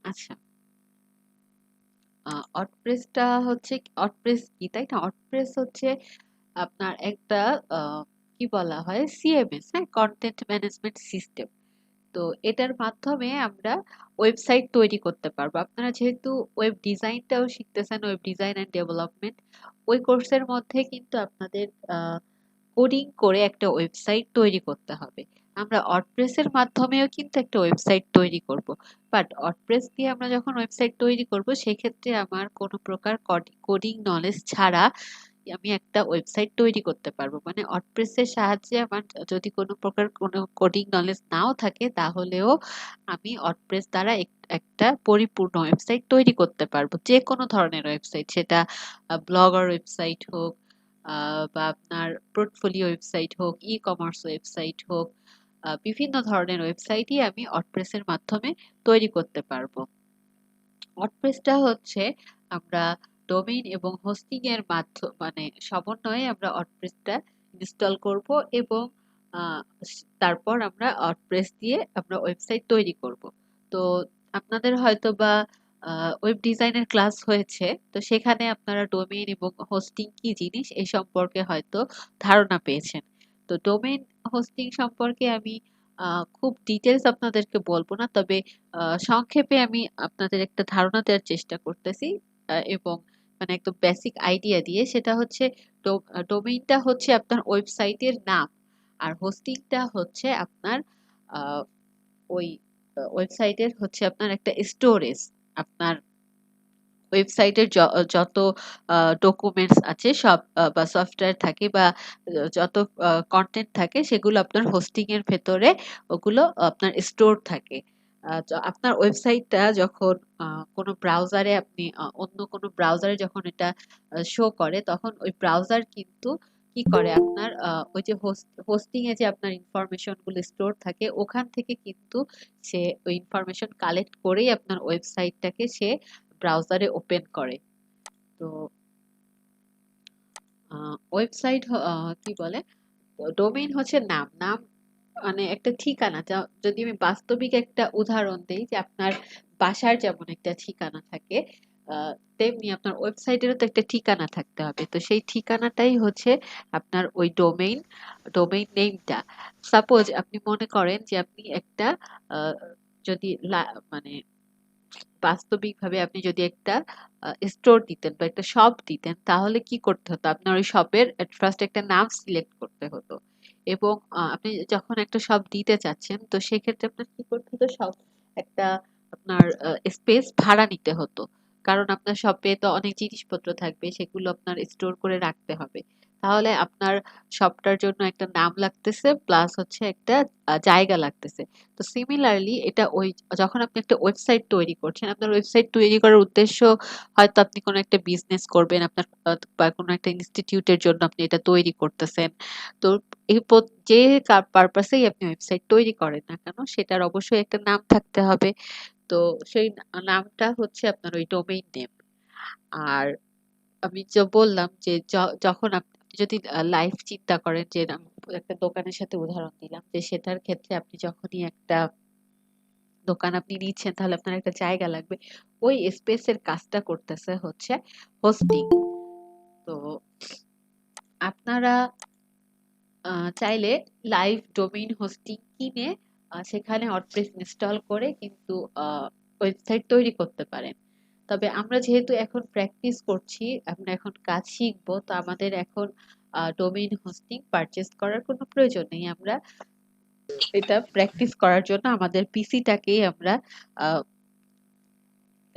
আচ্ছা, অটপ্রেসটা হচ্ছে অটপ্রেস কি তাই না? অটপ্রেস হচ্ছে আপনার একটা কি বলা হয় সিএমএস, হ্যাঁ, কন্টেন্ট ম্যানেজমেন্ট সিস্টেম। তো এটার মাধ্যমে আমরা ওয়েবসাইট তৈরি করতে পারবো। আপনারা যেহেতু ওয়েব ডিজাইনটাও শিখতেছেন, ওয়েব ডিজাইন অ্যান্ড ডেভেলপমেন্ট, ওই কোর্সের মধ্যে কিন্তু আপনাদের কোডিং করে একটা ওয়েবসাইট তৈরি করতে হবে। আমরা ওয়ার্ডপ্রেসের মাধ্যমেও কিন্তু একটা ওয়েবসাইট তৈরি করব। বাট ওয়ার্ডপ্রেস দিয়ে আমরা যখন ওয়েবসাইট তৈরি করব সেক্ষেত্রে আমার কোনো প্রকার কোডিং নলেজ ছাড়া আমি একটা ওয়েবসাইট তৈরি করতে পারবো। মানে ওয়ার্ডপ্রেসের সাহায্যে আমার যদি কোনো প্রকার কোনো কোডিং নলেজ নাও থাকে তাহলেও আমি ওয়ার্ডপ্রেস দ্বারা একটা পরিপূর্ণ ওয়েবসাইট তৈরি করতে পারবো, যে কোনো ধরনের ওয়েবসাইট, সেটা ব্লগার ওয়েবসাইট হোক, বা আপনার পোর্টফোলিও ওয়েবসাইট হোক, ই কমার্স ওয়েবসাইট হোক, বিভিন্ন ধরনের ওয়েবসাইটই আমি ওয়ার্ডপ্রেসের মাধ্যমে তৈরি করতে পারবো। ওয়ার্ডপ্রেসটা হচ্ছে আমরা ডোমেইন এবং হোস্টিং এর মাধ্যম মানে সমন্বয়ে আমরা ওয়ার্ডপ্রেসটা ইনস্টল করব এবং আহ, তারপর আমরা ওয়ার্ডপ্রেস দিয়ে আমরা ওয়েবসাইট তৈরি করব। তো আপনাদের হয়তো বা ওয়েব ডিজাইনের ক্লাস হয়েছে, তো সেখানে আপনারা ডোমেইন এবং হোস্টিং কি জিনিস এই সম্পর্কে হয়তো ধারণা পেয়েছেন। তো ডোমেইন হোস্টিং সম্পর্কে আমি খুব ডিটেলস আপনাদেরকে বলবো না, তবে সংক্ষেপে আমি আপনাদের একটা ধারণা দেওয়ার চেষ্টা করতেছি, এবং মানে একদম বেসিক আইডিয়া দিয়ে। সেটা হচ্ছে ডোমেইনটা হচ্ছে আপনার ওয়েবসাইটের নাম, আর হোস্টিংটা হচ্ছে আপনার আহ, ওই ওয়েবসাইটের হচ্ছে আপনার একটা স্টোরেজ। আপনার ওয়েবসাইটের যত ডকুমেন্টস আছে সব, বা সফটওয়্যার থাকে বা যত কন্টেন্ট থাকে সেগুলো আপনার হোস্টিং এর ভেতরে ওগুলো আপনার স্টোর থাকে। আপনার ওয়েবসাইটটা যখন কোনো ব্রাউজারে আপনি অন্য কোনো ব্রাউজারে যখন এটা শো করে, তখন ওই ব্রাউজার কিন্তু কি করে আপনার ওই যে হোস্টিং এ যে আপনার ইনফরমেশন গুলো স্টোর থাকে ওখান থেকে কিন্তু সে ওই ইনফরমেশন কালেক্ট করেই আপনার ওয়েবসাইটটাকে সে ব্রাউজারে ওপেন করে। তো ওয়েবসাইট কি বলে, ডোমেইন হচ্ছে নাম। নাম মানে একটা ঠিকানা, যদি আমি বাস্তবিক একটা উদাহরণ দেই, যে আপনার বাসার যেমন একটা ঠিকানা থাকে, তেমনি আপনার ওয়েবসাইটেরও তো একটা ঠিকানা থাকতে হবে। তো সেই ঠিকানাটাই হচ্ছে আপনার ওই ডোমেইন, ডোমেইন নেমটা। সাপোজ আপনি মনে করেন যে আপনি একটা আহ, যদি মানে বাস্তবিকভাবে আপনি যদি একটা স্টোর দিতেন বা একটা শপ দিতেন, তাহলে কি করতে হতো? আপনার ওই শপের ফার্স্ট একটা নাম সিলেক্ট করতে হতো, এবং আপনি যখন একটা শপ দিতে চাচ্ছেন তো সেক্ষেত্রে আপনার কি করতে হতো, সব একটা আপনার স্পেস ভাড়া নিতে হতো। কারণ আপনার শপে তো অনেক জিনিসপত্র থাকবে, সেগুলো আপনার স্টোর করে রাখতে হবে। তাহলে আপনার শপটার জন্য একটা নাম লাগতেছে, প্লাস হচ্ছে একটা জায়গা লাগতেছে। তো সিমিলারলি এটা ওই যখন আপনি একটা ওয়েবসাইট তৈরি করছেন, আপনার ওয়েবসাইট তৈরি করার উদ্দেশ্য হয়তো আপনি কোনো একটা বিজনেস করবেন, আপনার বা কোনো একটা ইনস্টিটিউটের জন্য আপনি এটা তৈরি করতেছেন। তো এই যে পারপাসেই আপনি ওয়েবসাইট তৈরি করেন না কেন, সেটার অবশ্যই একটা নাম থাকতে হবে। তো সেই নামটা হচ্ছে আপনার ওই ডোমেইন নেম। আর আমি যে বললাম যে যখন আপনি যদি লাইফ চিন্তা করেন, যে আমি একটা দোকানের সাথে উদাহরণ দিলাম, যে সেটার ক্ষেত্রে আপনি যখনই একটা দোকান আপনি নিচ্ছেন তাহলে আপনার একটা জায়গা লাগবে। ওই স্পেসের কাজটা করতেছে হচ্ছে হোস্টিং। তো আপনারা চাইলে লাইভ ডোমেইন হোস্টিং কিনে সেখানে ওয়ার্ডপ্রেস ইনস্টল করে কিন্তু ওয়েবসাইট তৈরি করতে পারেন। তবে আমরা যেহেতু এখন প্র্যাকটিস করছি, আমরা এখন কাজ শিখবো, তো আমাদের এখন ডোমেইন হোস্টিং পারচেজ করার কোনো প্রয়োজন নেই। আমরা এটা প্র্যাকটিস করার জন্য আমাদের পিসিটাকেই আমরা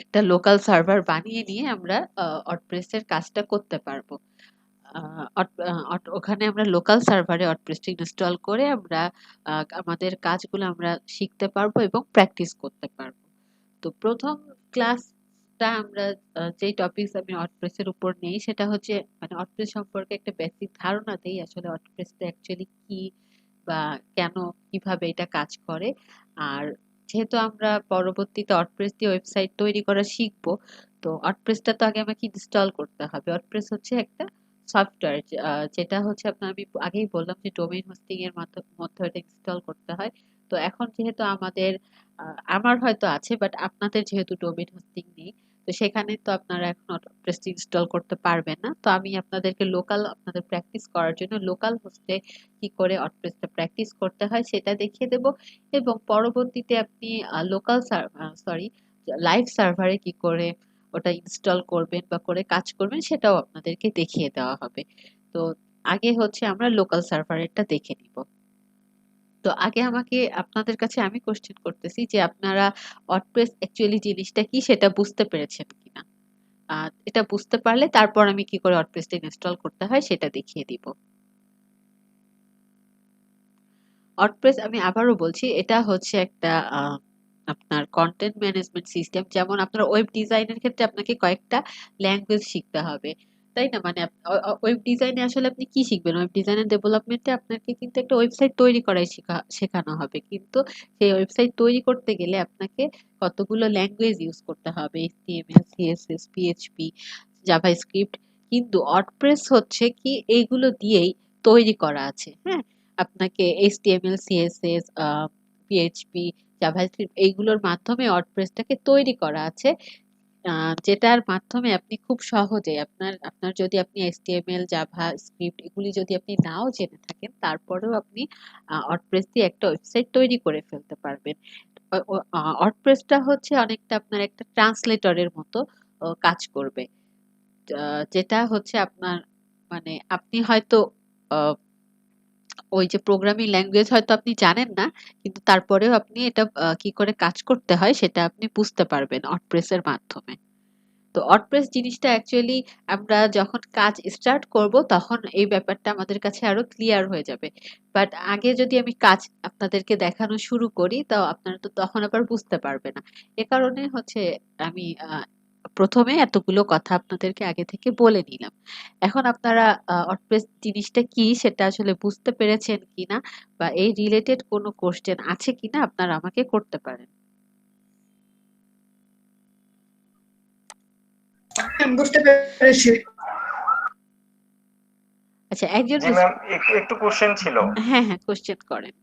একটা লোকাল সার্ভার বানিয়ে নিয়ে আমরা ওয়ার্ডপ্রেস এর কাজটা করতে পারবো। ওখানে আমরা লোকাল সার্ভারে ওয়ার্ডপ্রেসটা ইনস্টল করে আমরা আমাদের কাজগুলো আমরা শিখতে পারবো এবং প্র্যাকটিস করতে পারবো। তো প্রথম ক্লাসটা আমরা যেই টপিকস আমি ওয়ার্ডপ্রেসের উপর নেই সেটা হচ্ছে মানে ওয়ার্ডপ্রেস সম্পর্কে একটা বেসিক ধারণা দেই, আসলে ওয়ার্ডপ্রেসটা অ্যাকচুয়ালি কি বা কেন, কিভাবে এটা কাজ করে। আর যেহেতু আমরা পরবর্তীতে ওয়ার্ডপ্রেস দিয়ে ওয়েবসাইট তৈরি করা শিখবো, তো ওয়ার্ডপ্রেসটা তো আগে আমাকে ইনস্টল করতে হবে। ওয়ার্ডপ্রেস হচ্ছে একটা সফটওয়্যার, যেটা হচ্ছে আপনার আমি আগেই বললাম যে ডোমেইন হোস্টিং এর মধ্যে এটা ইনস্টল করতে হয়। তো এখন যেহেতু আমাদের আমার হয়তো আছে, বাট আপনাদের যেহেতু ডোমেইন হোস্টিং নেই, তো সেখানে তো আপনারা এখন ওয়ার্ডপ্রেস ইনস্টল করতে পারবেন না। তো আমি আপনাদেরকে আপনাদের প্র্যাকটিস করার জন্য লোকাল হোস্টে কি করে ওয়ার্ডপ্রেসটা প্র্যাকটিস করতে হয় সেটা দেখিয়ে দেব, এবং পরবর্তীতে আপনি লোকাল সরি লাইভ সার্ভারে কি করে ওটা ইনস্টল করবেন বা করে কাজ করবেন সেটাও আপনাদেরকে দেখিয়ে দেওয়া হবে। তো আগে হচ্ছে আমরা লোকাল সার্ভারেরটা দেখে নিব। তো আগে আমাকে আপনাদের কাছে আমি কোশ্চেন করতেছি যে আপনারা ওয়ার্ডপ্রেস অ্যাকচুয়ালি জিনিসটা কি সেটা বুঝতে পেরেছেন কিনা। এটা বুঝতে পারলে তারপর আমি কি করে ওয়ার্ডপ্রেসটা ইনস্টল করতে হয় সেটা দেখিয়ে দিব। ওয়ার্ডপ্রেস আমি আবারও বলছি, এটা হচ্ছে একটা আপনার কন্টেন্ট ম্যানেজমেন্ট সিস্টেম। যেমন আপনার ওয়েব ডিজাইনের ক্ষেত্রে আপনাকে কয়েকটা ল্যাঙ্গুয়েজ শিখতে হবে, তাই না? মানে ওয়েব ডিজাইনে আসলে আপনি কি শিখবেন? ওয়েব ডিজাইনের ডেভেলপমেন্টে আপনাকে কিন্তু একটা ওয়েবসাইট তৈরি করাই শেখানো হবে, কিন্তু সেই ওয়েবসাইট তৈরি করতে গেলে আপনাকে কতগুলো ল্যাঙ্গুয়েজ ইউজ করতে হবে, এইচটিএমএল, সিএসএস, পিএইচপি, জাভাস্ক্রিপ্ট। কিন্তু ওয়ার্ডপ্রেস হচ্ছে কি এইগুলো দিয়েই তৈরি করা আছে, হ্যাঁ? আপনাকে এইচটিএমএল, সিএসএস, পিএইচপি, জাভাস্ক্রিপ্ট এইগুলোর মাধ্যমে ওয়ার্ডপ্রেসটাকে তৈরি করা আছে, যেটার মাধ্যমে আপনি খুব সহজে আপনার যদি আপনি এইচটিএমএল, জাভাস্ক্রিপ্ট এগুলি যদি আপনি নাও জেনে থাকেন, তারপরেও আপনি ওয়ার্ডপ্রেস দিয়ে একটা ওয়েবসাইট তৈরি করে ফেলতে পারবেন। ওয়ার্ডপ্রেসটা হচ্ছে অনেকটা আপনার একটা ট্রান্সলেটরের মতো কাজ করবে। যেটা হচ্ছে আপনার মানে আপনি হয়তো আহ, ওই যে প্রোগ্রামিং ল্যাঙ্গুয়েজ হয়তো আপনি জানেন না, কিন্তু তারপরেও আপনি এটা কি করে কাজ করতে হয় সেটা আপনি বুঝতে পারবেন ওয়ার্ডপ্রেস এর মাধ্যমে। তো ওয়ার্ডপ্রেস জিনিসটা অ্যাকচুয়ালি আমরা যখন কাজ স্টার্ট করব তখন এই ব্যাপারটা আমাদের কাছে আরো ক্লিয়ার হয়ে যাবে। বাট আগে যদি আমি কাজ আপনাদেরকে দেখানো শুরু করি তো আপনারা তো তখন আবার বুঝতে পারবে না। এ কারণে হচ্ছে আমি প্রথমে এতগুলো কথা আপনাদেরকে আগে থেকে বলে নিলাম। এখন আপনারা ওয়ার্ডপ্রেস জিনিসটা কি সেটা আসলে বুঝতে পেরেছেন কিনা, বা এই রিলেটেড কোনো কোশ্চেন আছে কিনা আপনারা আমাকে করতে পারেন। বুঝতে পেরেছি। আচ্ছা, একজন জি ম্যাম, একটু একটু কোশ্চেন ছিল। হ্যাঁ হ্যাঁ, কোশ্চেন করেন।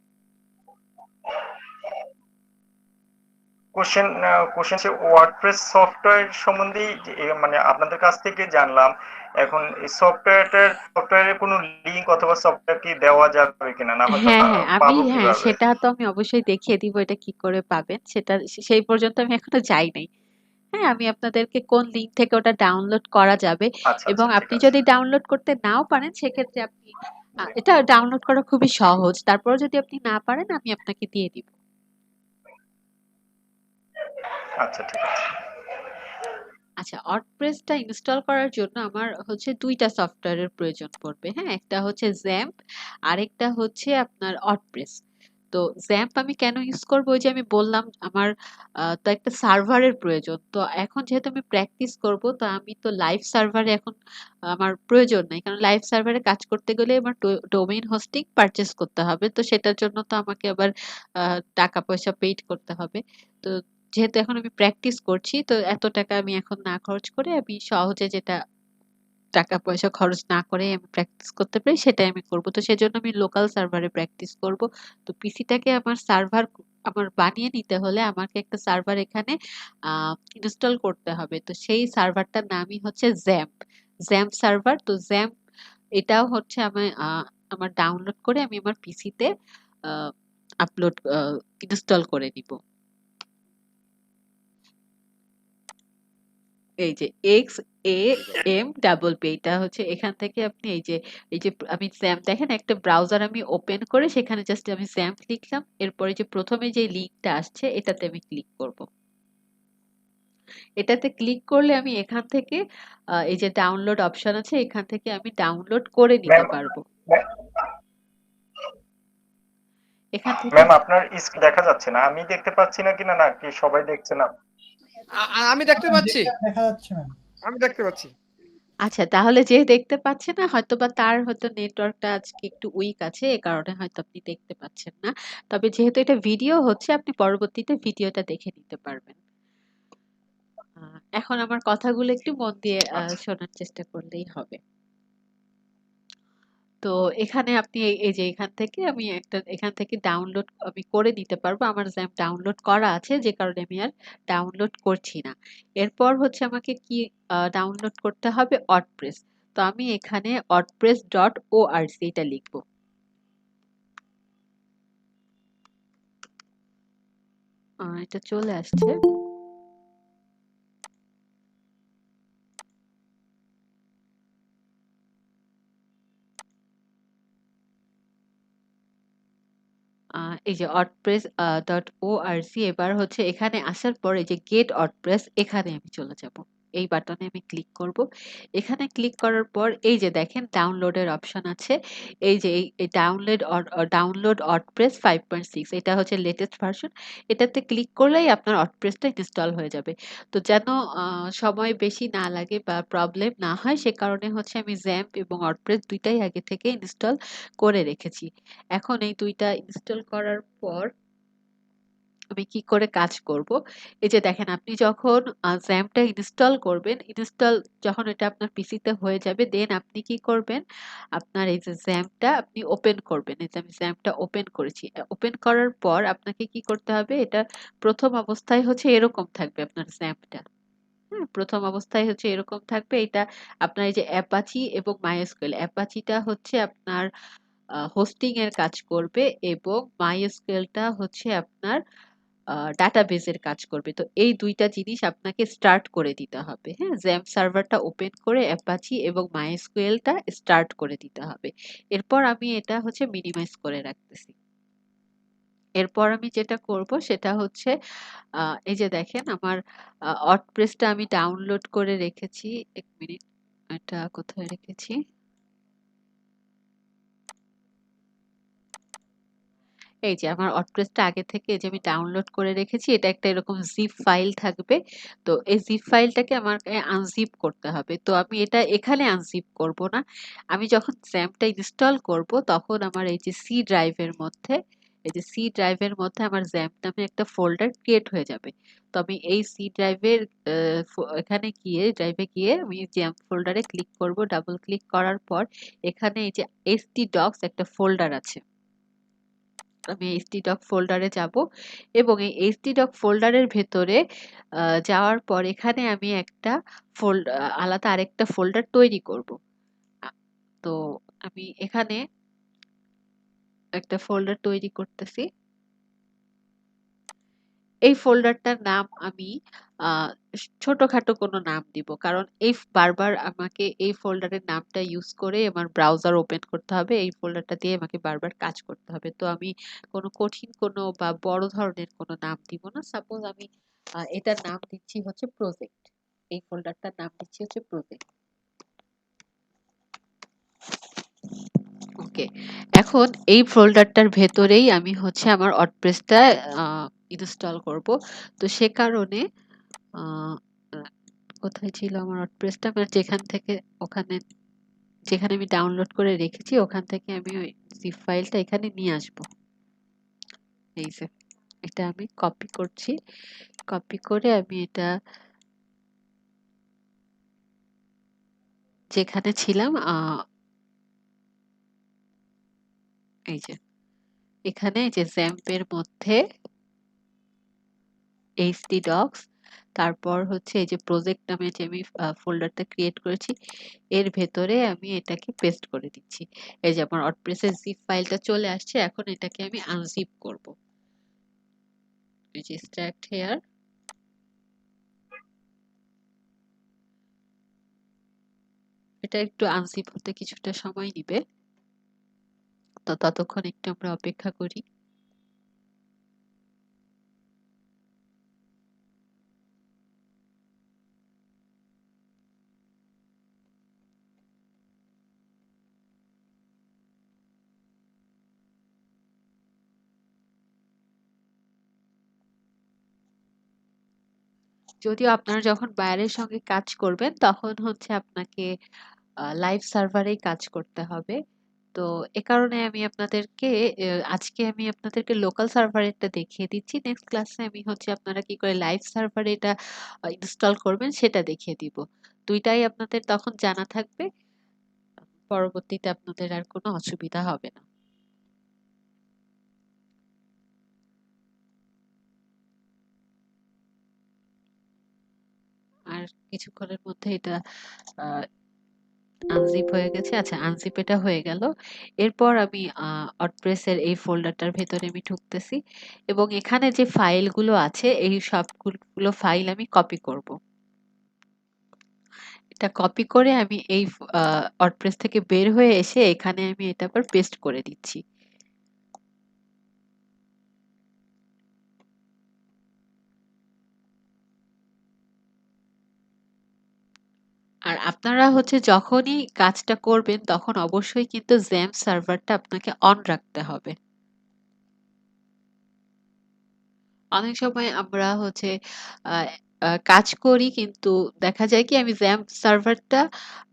কোশ্চেন কোশ্চেন হচ্ছে ওয়ার্ডপ্রেস সফটওয়্যার সম্বন্ধে মানে আপনাদের কাছ থেকে জানলাম। এখন এই সফটওয়্যারের কোনো লিংক অথবা সফটওয়্যার কি দেওয়া যাবে কিনা, না হলে হ্যাঁ হ্যাঁ, পাবো হ্যাঁ কিভাবে? সেটা তো আমি অবশ্যই দেখিয়ে দিব এটা কি করে পাবেন সেটা। সেই পর্যন্ত আমি এখনো যাই নাই। হ্যাঁ, আমি আপনাদেরকে কোন লিঙ্ক থেকে ওটা ডাউনলোড করা যাবে, আচ্ছা এবং আচ্ছা, ঠিক আপনি আছে। যদি ডাউনলোড করতে নাও পারেন সেক্ষেত্রে আপনি জি, এটা ডাউনলোড করা খুবই সহজ। তারপর যদি আপনি না পারেন আমি আপনাকে দিয়ে দিব। আচ্ছা ঠিক আছে। আচ্ছা, ওয়ার্ডপ্রেসটা ইনস্টল করার জন্য আমার হচ্ছে দুইটা সফটওয়্যারের প্রয়োজন পড়বে, হ্যাঁ? একটা হচ্ছে জ্যাম্প, আরেকটা হচ্ছে আপনার ওয়ার্ডপ্রেস। তো জ্যাম্প আমি কেন ইউজ করবো, ওই যে আমি বললাম আমার তো একটা সার্ভারের প্রয়োজন। তো এখন যেহেতু আমি প্র্যাকটিস করব, তো আমি তো লাইভ সার্ভারে এখন আমার প্রয়োজন নাই, কারণ লাইভ সার্ভারে কাজ করতে গেলে আমার ডোমেইন হোস্টিং পারচেস করতে হবে, তো সেটার জন্য তো আমাকে আবার টাকা পয়সা পেইড করতে হবে। তো যেহেতু এখন আমি প্র্যাকটিস করছি, তো এত টাকা আমি এখন না খরচ করে আমি সহজে যেটা টাকা পয়সা খরচ না করে আমি প্র্যাকটিস করতে পারি সেটাই আমি করব। তো সেজন্য আমি লোকাল সার্ভারে প্র্যাকটিস করব। তো পিসিটাকে আমার সার্ভার আমার বানিয়ে নিতে হলে আমাকে একটা সার্ভার এখানে ইনস্টল করতে হবে। তো সেই সার্ভারটার নামই হচ্ছে জ্যাম্প, জ্যাম্প সার্ভার। তো জ্যাম্প এটাও হচ্ছে আমার ডাউনলোড করে আমি আমার পিসিতে আপলোড ইনস্টল করে নিব। এই যে XAMPP, এটা হচ্ছে এখান থেকে আপনি এই যে আমি স্যাম দেখেন একটা ব্রাউজার আমি ওপেন করে সেখানে জাস্ট আমি স্যাম্প লিখলাম, এরপরে যে প্রথমে যে লিঙ্কটা আসছে এটাতে আমি ক্লিক করব। এটাতে ক্লিক করলে আমি এখান থেকে এই যে ডাউনলোড অপশন আছে এখান থেকে আমি ডাউনলোড করে নিতে ম্যাম, পারবো। এখান থেকে ম্যাম আপনার স্ক্রিন দেখা যাচ্ছে না, আমি দেখতে পাচ্ছি না কিনা, নাকি সবাই দেখছে না? আমি দেখতে পাচ্ছি, দেখা যাচ্ছে ম্যাম। আমি দেখতে পাচ্ছি। আচ্ছা, তাহলে যে দেখতে পাচ্ছে না হয়তোবা তার হয়তো নেটওয়ার্কটা আজকে একটু উইক আছে, এ কারণে হয়তো আপনি দেখতে পাচ্ছেন না। তবে যেহেতু এটা ভিডিও হচ্ছে আপনি পরবর্তীতে ভিডিওটা দেখে নিতে পারবেন। এখন আমার কথাগুলো একটু মন দিয়ে আচ্ছা শোনার চেষ্টা করলেই হবে। তো এখানে আপনি এই যে এখান থেকে ডাউনলোড আমি করে নিতে পারবো। আমার জ্যাম ডাউনলোড করা আছে, যে কারণে আমি আর ডাউনলোড করছি না। এরপর হচ্ছে আমাকে কি ডাউনলোড করতে হবে? ওয়ার্ডপ্রেস। তো আমি এখানে wordpress.org এটা লিখবো। এটা চলে আসছে। এই যে wordpress.org, এবার হচ্ছে এখানে আসার পর এই যে গেট ওয়ার্ডপ্রেস, এখানে আমি চলে যাব। এই বাটনে আমি ক্লিক করব। এখানে ক্লিক করার পর এই যে দেখেন ডাউনলোডের অপশন আছে। এই যে এই ডাউনলোড ওয়ার্ডপ্রেস 5.6, এটা হচ্ছে লেটেস্ট ভার্সন। এটাতে ক্লিক করলেই আপনার ওয়ার্ডপ্রেসটা ইনস্টল হয়ে যাবে। তো যেন সময় বেশি না লাগে বা প্রবলেম না হয়, সে কারণে হচ্ছে আমি জ্যাম্প এবং ওয়ার্ডপ্রেস দুইটাই আগে থেকে ইনস্টল করে রেখেছি। এখন এই দুইটা ইনস্টল করার পর আমি কি করে কাজ করব? এই যে দেখেন, আপনি যখন জ্যামটা ইনস্টল করবেন, যখন এটা আপনার পিসিতে হয়ে যাবে, দেন আপনি কি করবেন? আপনার এই যে জ্যামটা আপনি ওপেন করবেন। এই যে আমি জ্যামটা ওপেন করেছি। ওপেন করার পর আপনাকে কি করতে হবে? এটা প্রথম অবস্থায় হচ্ছে এরকম থাকবে আপনার জ্যামটা। হ্যাঁ, প্রথম অবস্থায় হচ্ছে এরকম থাকবে। এটা আপনার এই যে অ্যাপাচি এবং মাইস্কুয়েল, অ্যাপাচিটা হচ্ছে আপনার হোস্টিং এর কাজ করবে এবং মাইস্কুয়েলটা হচ্ছে আপনার ডাটাবেজের কাজ করবে। তো এই দুইটা জিনিস আপনাকে স্টার্ট করে দিতে হবে। হ্যাঁ, জ্যাম্প সার্ভারটা ওপেন করে অ্যাপাচি এবং মাইস্কুয়েলটা স্টার্ট করে দিতে হবে। এরপর আমি এটা হচ্ছে মিনিমাইজ করে রাখতেছি। এরপর আমি যেটা করব সেটা হচ্ছে এই যে দেখেন আমার ওয়ার্ডপ্রেসটা আমি ডাউনলোড করে রেখেছি। এক মিনিট, এটা কোথায় রেখেছি? এই যে আমার ওয়ার্ডপ্রেসটা আগে থেকে যে আমি ডাউনলোড করে রেখেছি, এটা একটা এরকম জিপ ফাইল থাকবে। তো এই জিপ ফাইলটাকে আমাকে আনজিপ করতে হবে। তো আমি এটা এখানে আনজিপ করব না। আমি যখন জ্যামটা ইনস্টল করব তখন আমার এই যে সি ড্রাইভের মধ্যে, এই যে সি ড্রাইভের মধ্যে আমার জ্যাম নামে একটা ফোল্ডার ক্রিয়েট হয়ে যাবে। তো আমি এই সি ড্রাইভের এখানে গিয়ে ড্রাইভে গিয়ে আমি জ্যাম ফোল্ডারে ক্লিক করব। ডাবল ক্লিক করার পর এখানে এই যে htdocs একটা ফোল্ডার আছে, আমি htdoc ফোল্ডারে যাব এবং এই htdoc ফোল্ডারের ভেতরে যাওয়ার পর এখানে আমি একটা আলাদা আরেকটা ফোল্ডার তৈরি করব। আ- তো আমি এখানে একটা ফোল্ডার তৈরি করতেছি। এই ফোল্ডারটার নাম আমি আহ, ছোটখাটো কোনো নাম দিব, কারণ বারবার আমাকে এই ফোল্ডারের নামটা ইউজ করে আমার ব্রাউজার ওপেন করতে হবে। এই ফোল্ডারটা দিয়ে আমাকে বারবার কাজ করতে হবে। তো আমি কোনো কঠিন কোনো বা বড় ধরনের কোনো নাম দিব না। সাপোজ আমি এটার নাম দিচ্ছি হচ্ছে প্রজেক্ট। এই ফোল্ডারটার নাম দিচ্ছি হচ্ছে প্রজেক্ট। ওকে, এখন এই ফোল্ডারটার ভেতরেই আমি হচ্ছে আমার ওয়ার্ডপ্রেসটা ইনস্টল করব। তো সে কারণে আহ, আহ, কোথায় ছিল আমার ওয়ার্ডপ্রেসটা? মানে যেখানে আমি ডাউনলোড করে রেখেছি ওখান থেকে আমি ওই জিপ ফাইলটা এখানে নিয়ে আসব। এই যে এটা আমি কপি করছি। কপি করে আমি এটা যেখানে ছিলাম এই যে এখানে এই যে জ্যাম্পের মধ্যে htdocs, তারপর হচ্ছে এই যে প্রজেক্ট নামে যে আমি ফোল্ডারটা ক্রিয়েট করেছি, এর ভেতরে আমি এটাকে পেস্ট করে দিচ্ছি। এই যে আমার ওয়ার্ডপ্রেসের জিপ ফাইলটা চলে আসছে। এখন এটাকে আমি আনজিপ করব। এই যে এক্সট্রাক্ট হেয়ার, এটা একটু আনজিপ হতে কিছুটা সময় নিবে। তো ততক্ষণ একটু আমরা অপেক্ষা করি। যদিও আপনারা যখন বাইরের সঙ্গে কাজ করবেন তখন হচ্ছে আপনাকে লাইভ সার্ভারেই কাজ করতে হবে। তো এ কারণে আজকে আমি আপনাদেরকে লোকাল সার্ভারেরটা দেখিয়ে দিচ্ছি। নেক্সট ক্লাসে আমি হচ্ছে আপনারা কি করে লাইভ সার্ভারে এটা ইনস্টল করবেন সেটা দেখিয়ে দিব। দুইটাই আপনাদের তখন জানা থাকবে। পরবর্তীতে আপনাদের আর কোনো অসুবিধা হবে না। আর কিছুক্ষণের মধ্যে এটা আনজিপ হয়ে গেছে। আচ্ছা, আনজিপ এটা হয়ে গেল। এরপর আমি ওয়ার্ডপ্রেসের এই ফোল্ডারটার ভেতরে আমি ঢুকতেছি এবং এখানে যে ফাইলগুলো আছে এই সবগুলো ফাইল আমি কপি করব। এটা কপি করে আমি এই ওয়ার্ডপ্রেস থেকে বের হয়ে এসে এখানে আমি এটা আবার পেস্ট করে দিচ্ছি। আর আপনারা হচ্ছে যখনই কাজটা করবেন তখন অবশ্যই কিন্তু জ্যাম্প সার্ভারটা আপনাকে অন রাখতে হবে। অনেক সময় আমরা হচ্ছে আহ, কাজ করি কিন্তু দেখা যায় কি আমি জ্যাম্প সার্ভারটা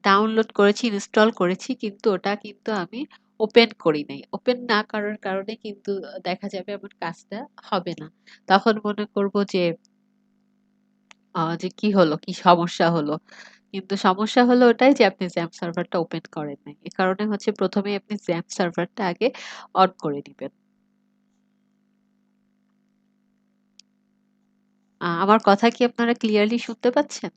ডাউনলোড করেছি, ইনস্টল করেছি, কিন্তু ওটা কিন্তু আমি ওপেন করি নাই। ওপেন না করার কারণে কিন্তু দেখা যাবে আমার কাজটা হবে না। তখন মনে করব যে কি হলো, কি সমস্যা হলো। কিন্তু সমস্যা হলো ওটাই যে আপনি জ্যাম্প সার্ভারটা ওপেন করেন নাই। এ কারণে হচ্ছে প্রথমে আপনি জ্যাম্প সার্ভারটা আগে অন করে দিবেন। আমার কথা কি আপনারা ক্লিয়ারলি শুনতে পাচ্ছেন?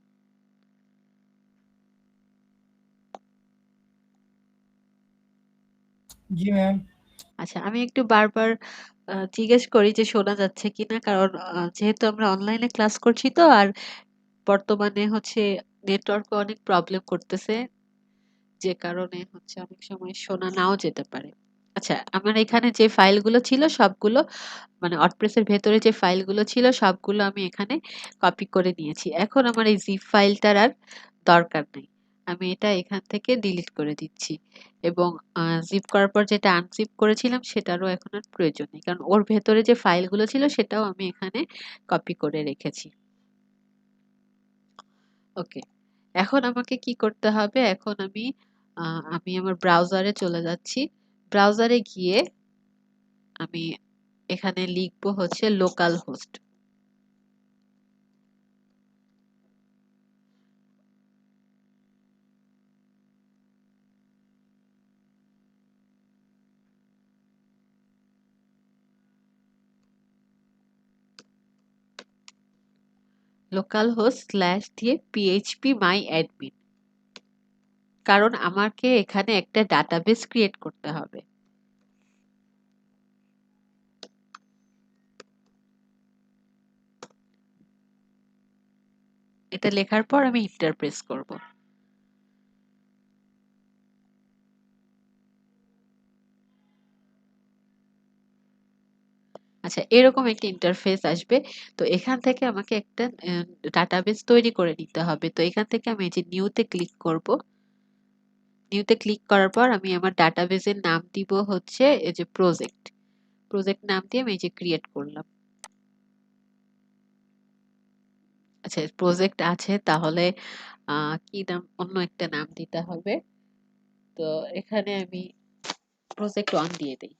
জি ম্যাম। আচ্ছা, আমি একটু বারবার জিজ্ঞেস করি যে শোনা যাচ্ছে কিনা, কারণ যেহেতু আমরা অনলাইনে ক্লাস করছি তো, আর বর্তমানে হচ্ছে নেটওয়ার্ক অনেক প্রবলেম করতেছে, যে কারণে হচ্ছে অনেক সময় শোনা নাও যেতে পারে। আচ্ছা, আমার এখানে যে ফাইলগুলো ছিল সবগুলো, মানে ওয়ার্ডপ্রেসের ভেতরে যে ফাইলগুলো ছিল সবগুলো আমি এখানে কপি করে নিয়েছি। এখন আমার এই জিপ ফাইলটার আর দরকার নেই। আমি এটা এখান থেকে ডিলিট করে দিচ্ছি এবং জিপ করার পর যেটা আনজিপ করেছিলাম সেটারও এখন আর প্রয়োজন নেই, কারণ ওর ভেতরে যে ফাইলগুলো ছিল সেটাও আমি এখানে কপি করে রেখেছি। ওকে, এখন আমাকে কি করতে হবে? এখন আমি আমার ব্রাউজারে চলে যাচ্ছি। ব্রাউজারে গিয়ে আমি এখানে লিখবো হচ্ছে local host. Local host slash দিয়ে পিএইচপি মাই অ্যাডমিন, কারণ আমাকে এখানে একটা ডাটাবেস ক্রিয়েট করতে হবে। এটা লেখার পর আমি এন্টার প্রেস করব। আচ্ছা, এরকম একটা ইন্টারফেস আসবে। তো এখান থেকে আমাকে একটা ডাটাবেস তৈরি করে নিতে হবে। তো এখান থেকে আমি এই যে নিউতে ক্লিক করব। নিউতে ক্লিক করার পর আমি আমার ডাটাবেসের নাম দিব হচ্ছে এই যে প্রজেক্ট। প্রজেক্ট নাম দিয়ে আমি এই যে ক্রিয়েট করলাম। আচ্ছা, প্রজেক্ট আছে, তাহলে কি নাম, অন্য একটা নাম দিতে হবে। তো এখানে আমি প্রজেক্ট 1 দিয়ে দিই।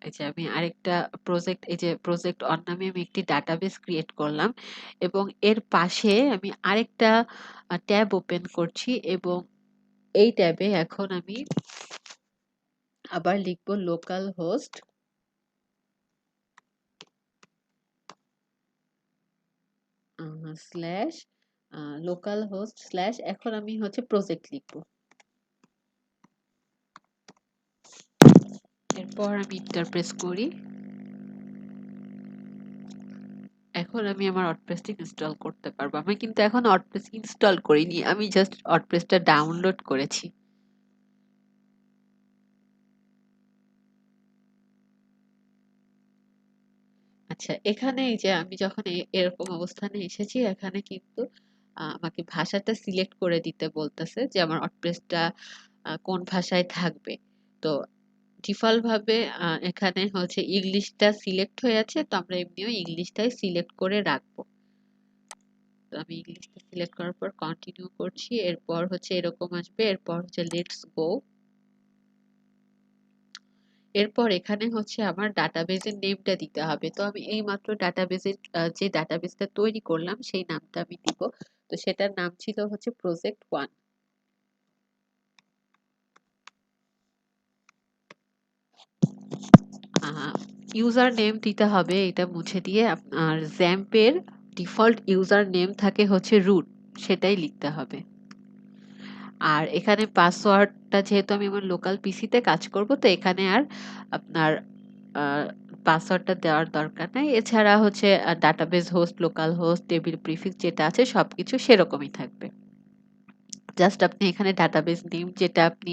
এই যে আমি আরেকটা প্রজেক্ট, এই যে প্রজেক্ট 1 নামে আমি একটি ডাটাবেস ক্রিয়েট করলাম এবং এর পাশে আমি আরেকটা ট্যাব ওপেন করছি এবং এই ট্যাবে এখন আমি আবার লিখব local host slash local host slash, এখন আমি হচ্ছে প্রজেক্ট লিখব। এরপর আমি এন্টার প্রেস করি। এখন আমি আমার ওয়ার্ডপ্রেসটি ইনস্টল করতে পারবো। আমি কিন্তু এখন ওয়ার্ডপ্রেস ইনস্টল করিনি, আমি জাস্ট ওয়ার্ডপ্রেসটা ডাউনলোড করেছি। আচ্ছা, এখানে এই যে আমি যখন এরকম অবস্থানে এসেছি, এখানে কিন্তু আমাকে ভাষাটা সিলেক্ট করে দিতে বলতেছে যে আমার ওয়ার্ডপ্রেসটা কোন ভাষায় থাকবে। তো ডিফল্ট ভাবে এখানে হচ্ছে ইংলিশটা সিলেক্ট হয়ে আছে, তো আমরা এমনিও ইংলিশটাই সিলেক্ট করে রাখবো। তো আমি ইংলিশটা সিলেক্ট করার পর কন্টিনিউ করছি। এরপর হচ্ছে এরকম আসবে, এরপর হচ্ছে লেটস গো। এরপর এখানে হচ্ছে আমার ডাটাবেজের নেমটা দিতে হবে। তো আমি এইমাত্র ডাটাবেজের যে ডাটাবেসটা তৈরি করলাম সেই নামটা আমি দিব। তো সেটার নাম ছিল হচ্ছে প্রজেক্ট 1। ইউজার নেম দিতে হবে, এটা মুছে দিয়ে আপনার জ্যাম্পের ডিফল্ট ইউজার নেম থাকে হচ্ছে রুট, সেটাই লিখতে হবে। আর এখানে পাসওয়ার্ডটা যেহেতু আমি আমার লোকাল পিসিতে কাজ করব, তো এখানে আর আপনার পাসওয়ার্ডটা দেওয়ার দরকার নাই। এছাড়া হচ্ছে database host, local host, table prefix যেটা আছে সবকিছু সেরকমই থাকবে। জাস্ট আপনি এখানে ডাটাবেস নেম, যেটা আপনি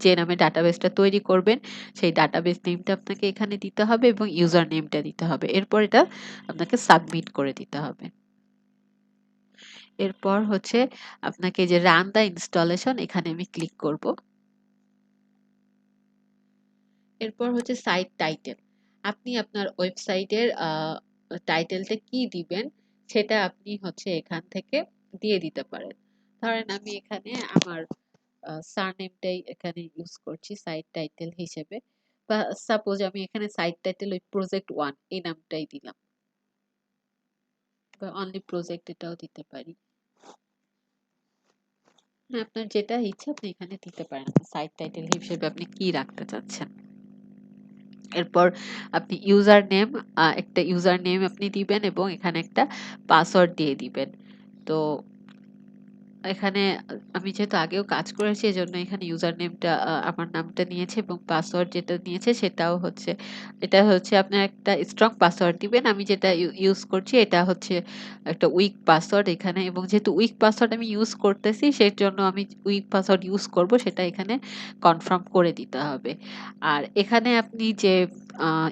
যে নামে ডাটাবেসটা তৈরি করবেন সেই ডাটাবেস নেমটা আপনাকে এখানে দিতে হবে এবং ইউজার নেমটা দিতে হবে। এরপর এটা আপনাকে সাবমিট করে দিতে হবে। এরপর হচ্ছে আপনাকে যে রান দা ইনস্টলেশন, এখানে আমি ক্লিক করব। এরপর হচ্ছে সাইট টাইটেল। আপনি আপনার ওয়েবসাইটের টাইটেলটা কি দিবেন সেটা আপনি হচ্ছে এখান থেকে দিয়ে দিতে পারেন। ধরেন আমি এখানে আমার সারনেমটাই এখানে ইউজ করছি সাইট টাইটেল হিসেবে, বা সাপোজ আমি এখানে সাইট টাইটেল ওই প্রজেক্ট 1 এই নামটাই দিলাম, বা অনলি প্রজেক্ট এটাও দিতে পারি। হ্যাঁ, আপনার যেটা ইচ্ছা আপনি এখানে দিতে পারেন সাইট টাইটেল হিসেবে আপনি কি রাখতে চাচ্ছেন। এরপর আপনি ইউজার নেম, একটা ইউজার নেম আপনি দিবেন এবং এখানে একটা পাসওয়ার্ড দিয়ে দিবেন। তো এখানে আমি যেহেতু আগেও কাজ করেছি এজন্য এখানে ইউজার নেমটা আমার নামটা নিয়েছে এবং পাসওয়ার্ড যেটা নিয়েছে সেটাও হচ্ছে, এটা হচ্ছে আপনার একটা স্ট্রং পাসওয়ার্ড দিবেন। আমি যেটা ইউজ করছি এটা হচ্ছে একটা উইক পাসওয়ার্ড এখানে, এবং যেহেতু উইক পাসওয়ার্ড আমি ইউজ করতেছি সেই জন্য আমি উইক পাসওয়ার্ড ইউজ করব, সেটা এখানে কনফার্ম করে দিতে হবে। আর এখানে আপনি যে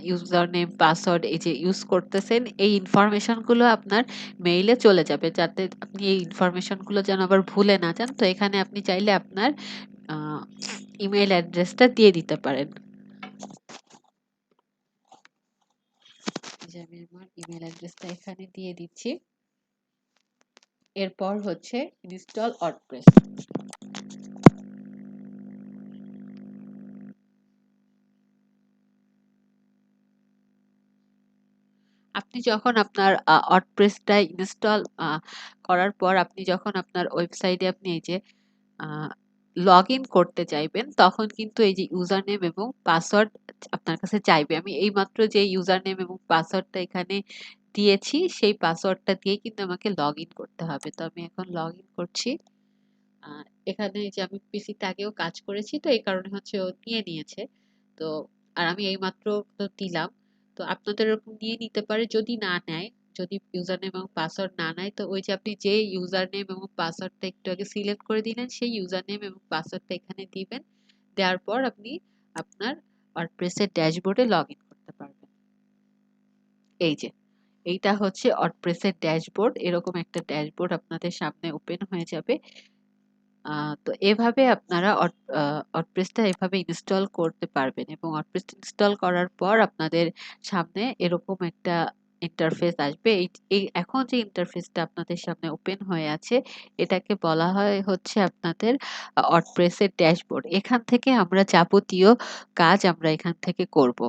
ইউজার নেম পাসওয়ার্ড এই যে ইউজ করতেছেন এই ইনফরমেশনগুলো আপনার মেইলে চলে যাবে, যাতে আপনি এই ইনফরমেশনগুলো যেন আবার ভুলে না যান। তো এখানে আপনি চাইলে আপনার ইমেল অ্যাড্রেসটা দিয়ে দিতে পারেন। যে আমি আমার ইমেল অ্যাড্রেসটা এখানে দিয়ে দিচ্ছি। এরপর হচ্ছে ইনস্টল ওয়ার্ডপ্রেস। আপনি যখন আপনার ওয়ার্ডপ্রেসটা ইনস্টল করার পর আপনি যখন আপনার ওয়েবসাইটে আপনি এই যে লগ ইন করতে চাইবেন তখন কিন্তু এই যে ইউজার নেম এবং পাসওয়ার্ড আপনার কাছে চাইবে। আমি এইমাত্র যে ইউজার নেম এবং পাসওয়ার্ডটা এখানে দিয়েছি সেই পাসওয়ার্ডটা দিয়ে কিন্তু আমাকে লগ ইন করতে হবে। তো আমি এখন লগ ইন করছি। এখানে যে আমি পিসিতে আগেও কাজ করেছি তো এই কারণে হচ্ছে ও নিয়ে নিয়েছে। তো আর আমি এইমাত্র তো দিলাম। তো আপনাদের এরকম নিয়ে নিতে পারে যদি না নেয়, যদি ইউজার নেম এবং পাসওয়ার্ড না নেয়, তো ওই যে আপনি যে ইউজার নেম এবং পাসওয়ার্ডটা একটু আগে সিলেক্ট করে দিলেন সেই ইউজার নেম এবং পাসওয়ার্ডটা এখানে দিবেন। দেওয়ার পর আপনি আপনার ওয়ার্ডপ্রেসের ড্যাশবোর্ডে লগ ইন করতে পারবেন। এই যে এইটা হচ্ছে ওয়ার্ডপ্রেসের ড্যাশবোর্ড, এরকম একটা ড্যাশবোর্ড আপনাদের সামনে ওপেন হয়ে যাবে। তো এভাবে আপনারা ওয়ার্ডপ্রেসটা এভাবে ইনস্টল করতে পারবেন এবং ওয়ার্ডপ্রেস ইনস্টল করার পর আপনাদের সামনে এরকম একটা ইন্টারফেস আসবে। এই এই এখন যে ইন্টারফেসটা আপনাদের সামনে ওপেন হয়ে আছে এটাকে বলা হয় হচ্ছে আপনাদের ওয়ার্ডপ্রেসের ড্যাশবোর্ড। এখান থেকে আমরা যাবতীয় কাজ আমরা এখান থেকে করব।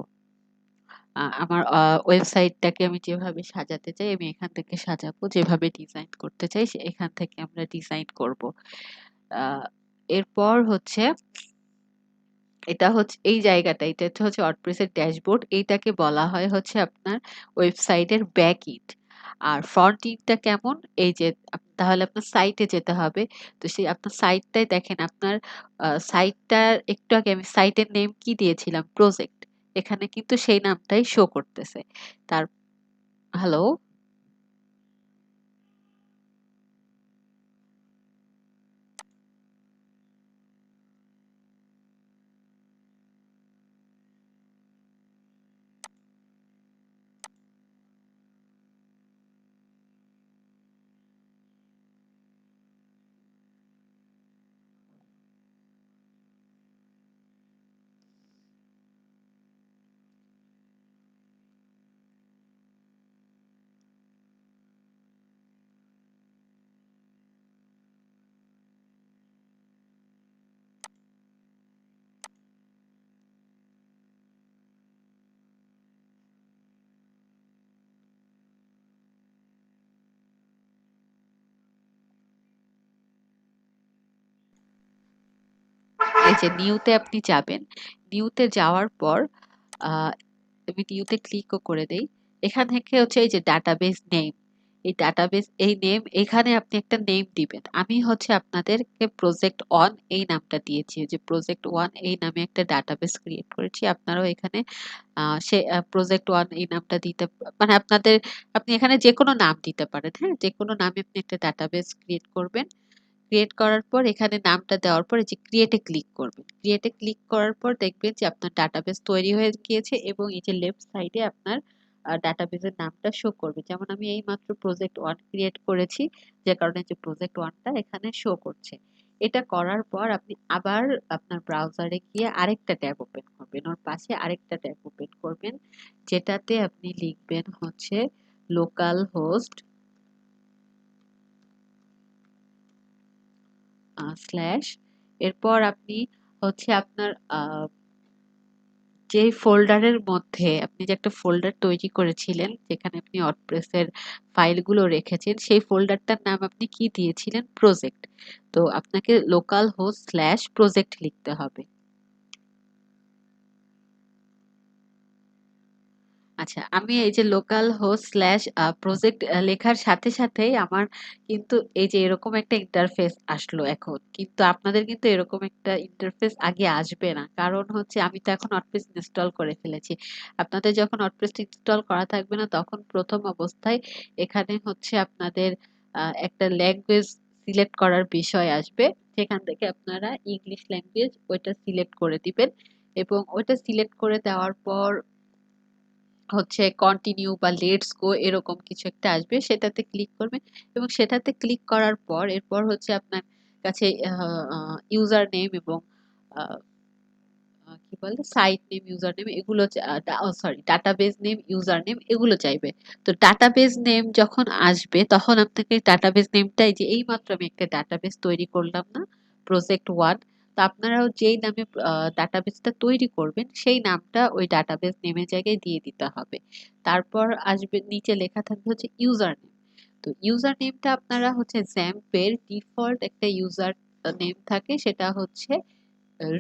আমার ওয়েবসাইটটাকে আমি যেভাবে সাজাতে চাই আমি এখান থেকে সাজাবো, যেভাবে ডিজাইন করতে চাই এখান থেকে আমরা ডিজাইন করব। আহ, এরপর হচ্ছে এটা হচ্ছে এই জায়গাটা, এটা হচ্ছে ওয়ার্ডপ্রেসের ড্যাশবোর্ড, এইটাকে বলা হয় হচ্ছে আপনার ওয়েবসাইটের ব্যাক এন্ড। আর ফ্রন্ট এন্ডটা কেমন, এই যে তাহলে আপনার সাইটে যেতে হবে। তো সেই আপনার সাইটটাই দেখেন, আপনার সাইটটার একটু আগে আমি সাইটের নেম কি দিয়েছিলাম, প্রজেক্ট, এখানে কিন্তু সেই নামটাই শো করতেছে। তার হ্যালো, এই যে নিউতে আপনি যাবেন। নিউতে যাওয়ার পর আহ আমি নিউতে ক্লিকও করে দেই। এখান থেকে হচ্ছে এই যে ডাটাবেস নেম, এই ডাটাবেস এই নেম, এখানে আপনি একটা নেম দিবেন। আমি হচ্ছে আপনাদেরকে প্রজেক্ট অন এই নামটা দিয়েছি, যে প্রজেক্ট ওয়ান এই নামে একটা ডাটাবেস ক্রিয়েট করেছি। আপনারাও এখানে সে প্রজেক্ট ওয়ান এই নামটা দিতে মানে আপনাদের, আপনি এখানে যে কোনো নাম দিতে পারেন। হ্যাঁ, যে কোনো নামে আপনি একটা ডাটাবেস ক্রিয়েট করবেন। ক্রিয়েট করার পর এখানে নামটা দেওয়ার পর এই যে ক্রিয়েটে ক্লিক করবেন। ক্রিয়েটে ক্লিক করার পর দেখবেন যে আপনার ডাটাবেস তৈরি হয়ে গিয়েছে এবং এই যে লেফট সাইডে আপনার ডাটাবেসের নামটা শো করবে। যেমন আমি এই মাত্র প্রজেক্ট ওয়ান ক্রিয়েট করেছি, যে কারণে যে প্রজেক্ট ওয়ানটা এখানে শো করছে। এটা করার পর আপনি আবার আপনার ব্রাউজারে গিয়ে আরেকটা ট্যাব ওপেন করবেন, ওর পাশে আরেকটা ট্যাব ওপেন করবেন, যেটাতে আপনি লিখবেন হচ্ছে লোকাল হোস্ট স্ল্যাশ, এরপর আপনি হচ্ছে আপনার যে ফোল্ডারের মধ্যে আপনি যে একটা ফোল্ডার তৈরি করেছিলেন যেখানে আপনি ওয়ার্ডপ্রেসের ফাইলগুলো রেখেছেন, সেই ফোল্ডারটার নাম আপনি কি দিয়েছিলেন? প্রজেক্ট। তো আপনাকে লোকাল হোস্ট স্ল্যাশ প্রজেক্ট লিখতে হবে। আচ্ছা, আমি এই যে লোকাল হোস্ট স্ল্যাশ প্রজেক্ট লেখার সাথে সাথেই আমার কিন্তু এই যে এরকম একটা ইন্টারফেস আসলো এখন। কিন্তু আপনাদের কিন্তু এরকম একটা ইন্টারফেস আগে আসবে না, কারণ হচ্ছে আমি তো এখন ওয়ার্ডপ্রেস ইনস্টল করে ফেলেছি। আপনাদের যখন ওয়ার্ডপ্রেস ইনস্টল করা থাকবে না, তখন প্রথম অবস্থায় এখানে হচ্ছে আপনাদের একটা ল্যাঙ্গুয়েজ সিলেক্ট করার বিষয় আসবে, সেখান থেকে আপনারা ইংলিশ ল্যাঙ্গুয়েজ ওইটা সিলেক্ট করে দিবেন। এবং ওইটা সিলেক্ট করে দেওয়ার পর হচ্ছে কন্টিনিউ বা লেটস গো এরকম কিছু একটা আসবে, সেটাতে ক্লিক করবেন। এবং সেটাতে ক্লিক করার পর এরপর হচ্ছে আপনার কাছে ইউজার নেম এবং আহ, কি বলে সাইট নেম, ইউজার নেম এগুলো, sorry database name, user name এগুলো চাইবে। তো ডাটাবেস নেম যখন আসবে তখন আপনাকে ডাটাবেস নেমটা, এই যে এই মাত্র আমি একটা ডাটাবেস তৈরি করলাম না, প্রজেক্ট ওয়ান, তো আপনারাও যেই নামে ডাটাবেসটা তৈরি করবেন সেই নামটা ওই ডাটাবেস নেমের জায়গায় দিয়ে দিতে হবে। তারপর আসবে নিচে লেখা থাকবে হচ্ছে ইউজার নেম। তো ইউজার নেমটা আপনারা হচ্ছে জ্যাম্পের ডিফল্ট একটা ইউজার নেম থাকে, সেটা হচ্ছে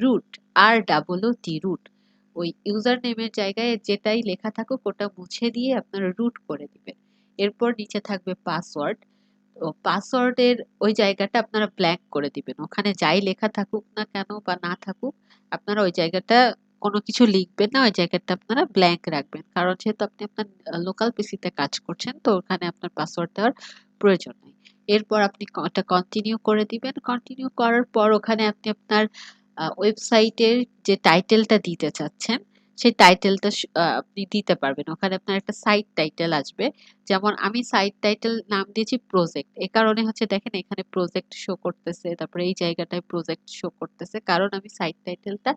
রুট, আর ডাবল ও টি, রুট। ওই ইউজার নেমের জায়গায় যেটাই লেখা থাকুক ওটা মুছে দিয়ে আপনারা রুট করে দিবেন। এরপর নিচে থাকবে পাসওয়ার্ড। তো পাসওয়ার্ডের ওই জায়গাটা আপনারা ব্ল্যাঙ্ক করে দিবেন, ওখানে যাই লেখা থাকুক না কেন বা না থাকুক আপনারা ওই জায়গাটা কোনো কিছু লিখবেন না, ওই জায়গাটা আপনারা ব্ল্যাঙ্ক রাখবেন, কারণ যেহেতু আপনি আপনার লোকাল পিসিতে কাজ করছেন, তো ওখানে আপনার পাসওয়ার্ড দেওয়ার প্রয়োজন নেই। এরপর আপনি ওটা কন্টিনিউ করে দিবেন। কন্টিনিউ করার পর ওখানে আপনি আপনার ওয়েবসাইটের যে টাইটেলটা দিতে চাচ্ছেন সেই টাইটেলটা আপনি দিতে পারবেন। ওখানে আপনার একটা সাইট টাইটেল আসবে, যেমন আমি সাইট টাইটেল নাম দিয়েছি প্রজেক্ট। এ কারণে হচ্ছে দেখেন এখানে প্রজেক্ট শো করতেছে, তারপরে এই জায়গাটায় প্রজেক্ট শো করতেছে, কারণ আমি সাইট টাইটেলটা